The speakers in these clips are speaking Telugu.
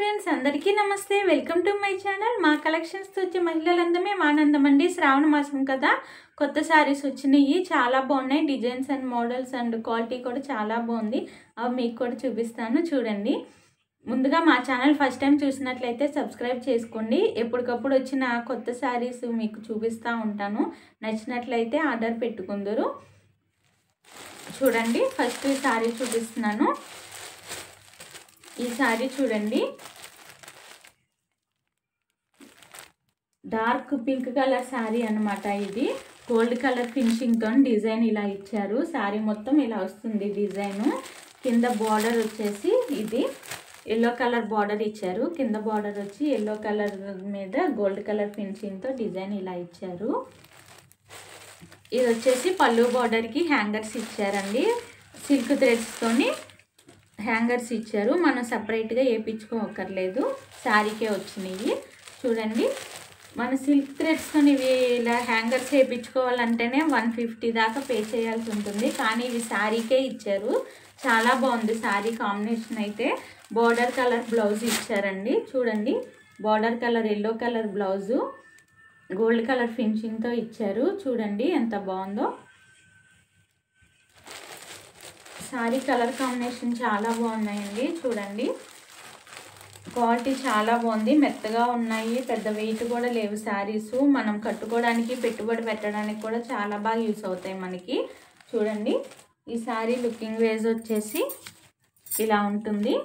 ఫ్రెండ్స్ అందరికీ నమస్తే వెల్కమ్ టు మై ఛానల్ మా కలెక్షన్స్ తో వచ్చే మహిళలందమే ఆనందం అండి శ్రావణ మాసం కదా కొత్త సారీస్ వచ్చినాయి చాలా బాగున్నాయి designs and models and quality కూడా చాలా బాగుంది అవి మీకు కూడా చూపిస్తాను చూడండి ముందుగా మా ఛానల్ ఫస్ట్ టైం చూసినట్లయితే సబ్స్క్రైబ్ చేసుకోండి ఎప్పటికప్పుడు వచ్చిన కొత్త సారీస్ మీకు చూపిస్తా ఉంటాను నచ్చినట్లయితే ఆర్డర్ పెట్టుకుందరు చూడండి ఫస్ట్ ఈ సారీ చూపిస్తున్నాను ఈ సారీ చూడండి డార్క్ పింక్ కలర్ సారీ అన్నమాట ఇది గోల్డ్ కలర్ ఫినిషింగ్ తో డిజైన్ ఇలా ఇచ్చారు సారీ మొత్తం ఇలా వస్తుంది డిజైన్ కింద బార్డర్ వచ్చేసి ఇది yellow కలర్ బార్డర్ ఇచ్చారు కింద బార్డర్ వచ్చి yellow కలర్ మీద గోల్డ్ కలర్ ఫినిషింగ్ తో డిజైన్ ఇలా ఇచ్చారు ఇది వచ్చేసి పల్లు బార్డర్ కి హ్యాంగర్స్ ఇచ్చారండి సిల్క్ థ్రెడ్స్ తోని హ్యాంగర్స్ ఇచ్చారు మనం సెపరేట్ గా ఏపించుకోవక్కర్లేదు సారీకే వచ్చినాయి చూడండి మన సిల్క్ థ్రెడ్స్ తోని ఇవి ఇలా హ్యాంగర్స్ ఏపించుకోవాలంటేనే 150 దాకా పే చేయాల్సి ఉంటుంది కానీ ఇవి సారీకే ఇచ్చారు చాలా బాగుంది సారీ కాంబినేషన్ అయితే బోర్డర్ కలర్ బ్లౌజ్ ఇచ్చారండి చూడండి border colour yellow colour blouse gold colour finishing తో ఇచ్చారు చూడండి ఎంత బాగుందో సారీ కలర్ కాంబినేషన్ చాలా బాగున్నాయండి చూడండి క్వాలిటీ చాలా బాగుంది మెత్తగా ఉన్నాయి పెద్ద వెయిట్ కూడా లేవు సారీస్ మనం కట్టుకోవడానికి పెట్టుబడి పెట్టడానికి కూడా చాలా బాగా యూస్ అవుతాయి మనకి చూడండి ఈ సారీ లుకింగ్ వేజ్ వచ్చేసి ఇలా ఉంటుంది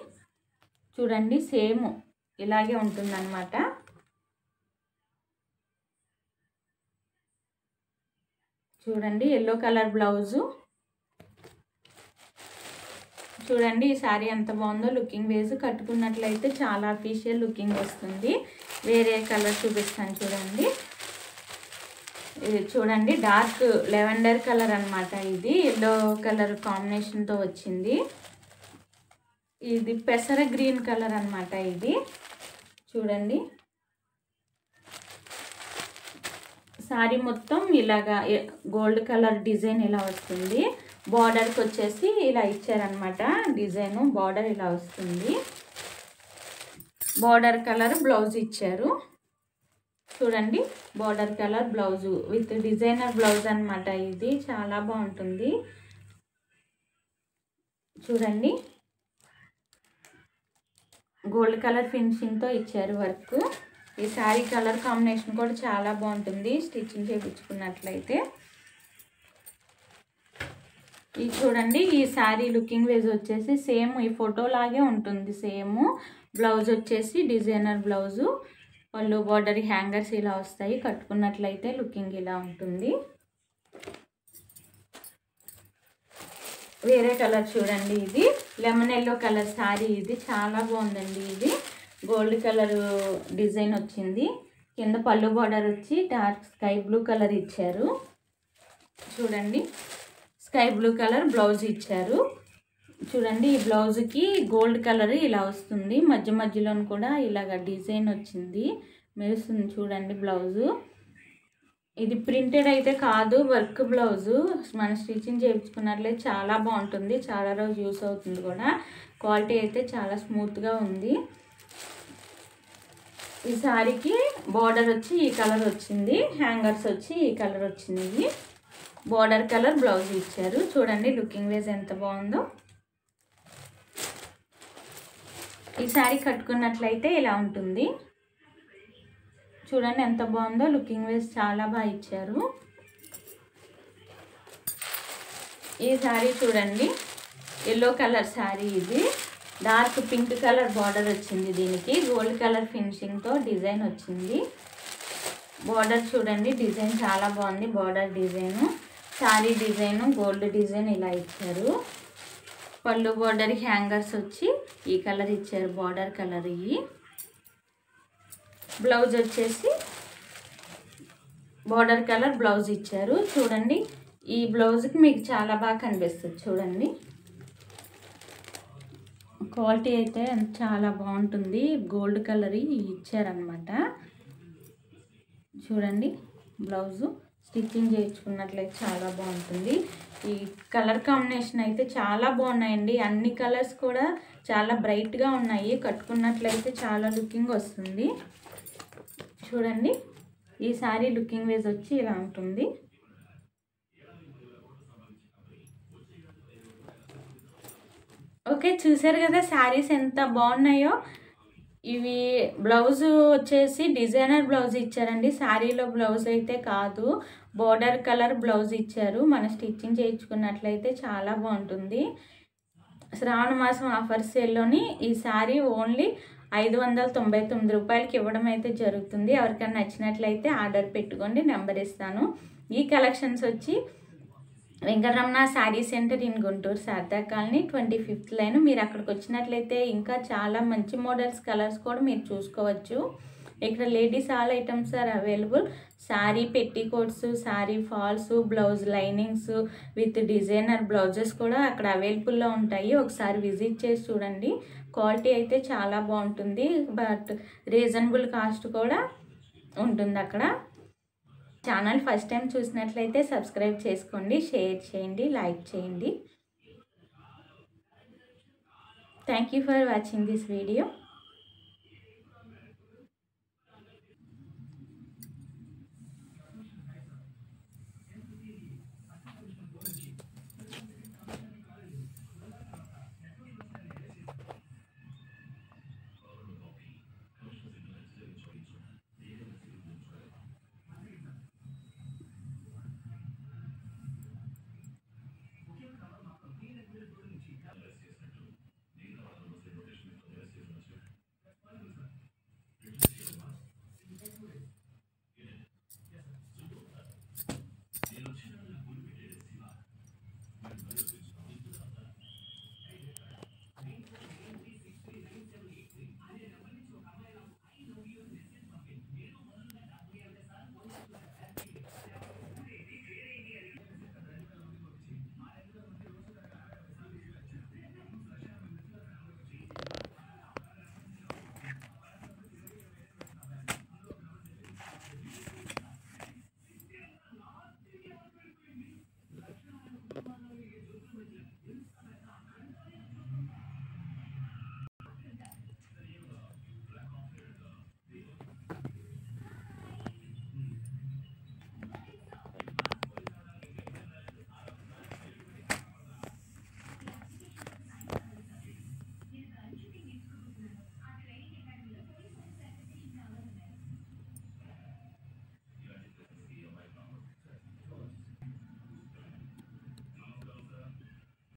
చూడండి సేమ్ ఇలాగే ఉంటుందన్నమాట చూడండి yellow కలర్ బ్లౌజ్ చూడండి ఈ సారీ ఎంత బాగుందో లుకింగ్ వేజ్ కట్టుకున్నట్లయితే చాలా అఫీషియల్ లుకింగ్ వస్తుంది వేరే కలర్ చూపిస్తాను చూడండి ఇది చూడండి డార్క్ లెవెండర్ కలర్ అన్నమాట ఇది yellow కలర్ కాంబినేషన్ తో వచ్చింది ఇది పెసర గ్రీన్ కలర్ అన్నమాట ఇది చూడండి సారీ మొత్తం ఇలాగా గోల్డ్ కలర్ డిజైన్ ఇలా వస్తుంది బార్డర్కి వచ్చేసి ఇలా ఇచ్చారనమాట డిజైన్ బార్డర్ ఇలా వస్తుంది బార్డర్ కలర్ బ్లౌజ్ ఇచ్చారు చూడండి border colour blouse with designer blouse అన్నమాట ఇది చాలా బాగుంటుంది చూడండి గోల్డ్ కలర్ ఫినిషింగ్తో ఇచ్చారు వర్క్ ఈ సారీ కలర్ కాంబినేషన్ కూడా చాలా బాగుంటుంది స్టిచ్చింగ్ చేయించుకున్నట్లయితే ఈ చూడండి ఈ సారీ లుకింగ్ వేజ్ వచ్చేసి సేమ్ ఈ ఫోటో లాగే ఉంటుంది సేమ్ బ్లౌజ్ వచ్చేసి డిజైనర్ బ్లౌజు పళ్ళు బార్డర్ హ్యాంగర్స్ ఇలా వస్తాయి కట్టుకున్నట్లయితే లుకింగ్ ఇలా ఉంటుంది వేరే కలర్ చూడండి ఇది లెమన్ yellow కలర్ సారీ ఇది చాలా బాగుందండి ఇది గోల్డ్ కలర్ డిజైన్ వచ్చింది కింద పళ్ళు బార్డర్ వచ్చి డార్క్ స్కై బ్లూ కలర్ ఇచ్చారు చూడండి స్కై బ్లూ కలర్ బ్లౌజ్ ఇచ్చారు చూడండి ఈ బ్లౌజ్కి గోల్డ్ కలర్ ఇలా వస్తుంది మధ్య మధ్యలో కూడా ఇలాగ డిజైన్ వచ్చింది మెరుస్తుంది చూడండి బ్లౌజు ఇది ప్రింటెడ్ అయితే కాదు వర్క్ బ్లౌజు మన స్టిచ్చింగ్ చేయించుకున్నట్లయితే చాలా బాగుంటుంది చాలా రోజు యూస్ అవుతుంది కూడా క్వాలిటీ అయితే చాలా స్మూత్గా ఉంది ఈ సారీకి బార్డర్ వచ్చి ఈ కలర్ వచ్చింది హ్యాంగర్స్ వచ్చి ఈ కలర్ వచ్చింది బార్డర్ కలర్ బ్లౌజ్ ఇచ్చారు చూడండి లుకింగ్ వేజ్ ఎంత బాగుందో ఈ సారీ కట్టుకున్నట్లయితే ఇలా ఉంటుంది చూడండి ఎంత బాగుందో లుకింగ్ వేజ్ చాలా బాగా ఇచ్చారు ఈ సారీ చూడండి yellow కలర్ సారీ ఇది డార్క్ పింక్ కలర్ బార్డర్ వచ్చింది దీనికి గోల్డ్ కలర్ ఫినిషింగ్తో డిజైన్ వచ్చింది బార్డర్ చూడండి డిజైన్ చాలా బాగుంది border design sorry design gold design ఇలా ఇచ్చారు పళ్ళు బార్డర్ హ్యాంగర్స్ వచ్చి ఈ కలర్ ఇచ్చారు బార్డర్ కలర్ ఇవి బ్లౌజ్ వచ్చేసి బార్డర్ కలర్ బ్లౌజ్ ఇచ్చారు చూడండి ఈ బ్లౌజ్కి మీకు చాలా బాగా కనిపిస్తుంది చూడండి క్వాలిటీ అయితే చాలా బాగుంటుంది గోల్డ్ కలర్ ఇచ్చారనమాట చూడండి బ్లౌజు స్టిచ్చింగ్ చేయించుకున్నట్లయితే చాలా బాగుంటుంది ఈ కలర్ కాంబినేషన్ అయితే చాలా బాగున్నాయండి అన్ని కలర్స్ కూడా చాలా బ్రైట్గా ఉన్నాయి. కట్టుకున్నట్లయితే చాలా లుకింగ్ వస్తుంది. చూడండి, ఈ శారీ లుకింగ్ వేజ్ వచ్చి ఇలా ఉంటుంది. ఓకే, చూసారు కదా శారీస్ ఎంత బాగున్నాయో. ఇవి బ్లౌజ్ వచ్చేసి డిజైనర్ బ్లౌజ్ ఇచ్చారండి. శారీలో బ్లౌజ్ అయితే కాదు, బోర్డర్ కలర్ బ్లౌజ్ ఇచ్చారు. మన స్టిచ్చింగ్ చేయించుకున్నట్లయితే చాలా బాగుంటుంది. శ్రావణ మాసం ఆఫర్ సేల్లోని ఈ శారీ ఓన్లీ 599 రూపాయలకి ఇవ్వడం అయితే జరుగుతుంది. ఎవరికైనా నచ్చినట్లయితే ఆర్డర్ పెట్టుకోండి, నెంబర్ ఇస్తాను. ఈ కలెక్షన్స్ వచ్చి Venkataramana sari centre in Guntur, Sharada colony, 25th line. మీరు అక్కడికి వచ్చినట్లయితే ఇంకా చాలా మంచి మోడల్స్, కలర్స్ కూడా మీరు చూసుకోవచ్చు. ఇక్కడ ladies all items are available. Sari petticoats, sari falls, blouse linings with designer blouses కూడా అక్కడ అవైలబుల్లో ఉంటాయి. ఒకసారి విజిట్ చేసి చూడండి. క్వాలిటీ అయితే చాలా బాగుంటుంది, బట్ రీజనబుల్ కాస్ట్ కూడా ఉంటుంది అక్కడ. ఛానల్ ఫస్ట్ టైం చూసినట్లయితే సబ్స్క్రైబ్ చేసుకోండి, షేర్ చేయండి, లైక్ చేయండి. Thank you for watching this video.